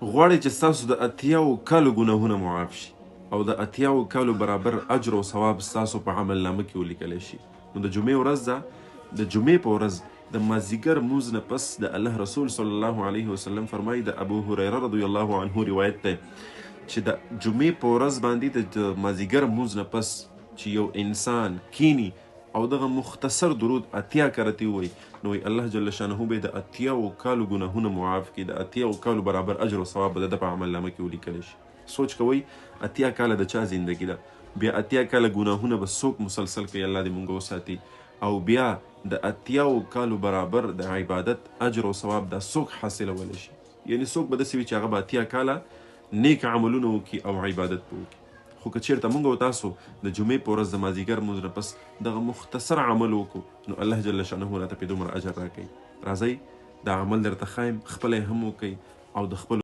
غواړئ چې ستاسو د 80 کالو ګناهونه معاف شي او د 80 کالو برابر اجر او ثواب ستاسو په عمل نامه کې ولیکلی شي، نو د جمعې ورځ ده. د جمعې په ورځ د مازدیګر مونځ نه پس د الله رسول صلی الله علیه وسلم فرمایي، د ابو هریره رضی الله عنه روایت دی چې د جمعې په ورځ باندې د مازدیګر مونځ نه پس چې یو انسان کینی او دغه مختصر درود 80 کرتی وي، نو الله جل شانه به د 80 کالو ګناهونه معاف کړي، د 80 کالو برابر اجر او ثواب به د په عمل نامه کې ولیکل شي. سوچ کوئ 80 کاله د چا زندگی ده، بیا 80 کاله ګناهونه به څوک مسلسل کوي، الله دې مونږ وساتي، او بیا د 80 کالو برابر د عبادت اجر او ثواب دا څوک حاصلولی شي. یعنی څوک به داسې وي چې هغه به 80 کاله نیک عملونه وکړي او عبادت به وکړي. خو که چېرته موږ او تاسو د جمعې په ورځ د مازدیګر مونځ نه پس دغه مختصر عمل وکړو، نو الله جل شانه راته پې دومره اجر راکوي. راځئ دا عمل درته ښایم، خپله یې هم وکئ او د خپلو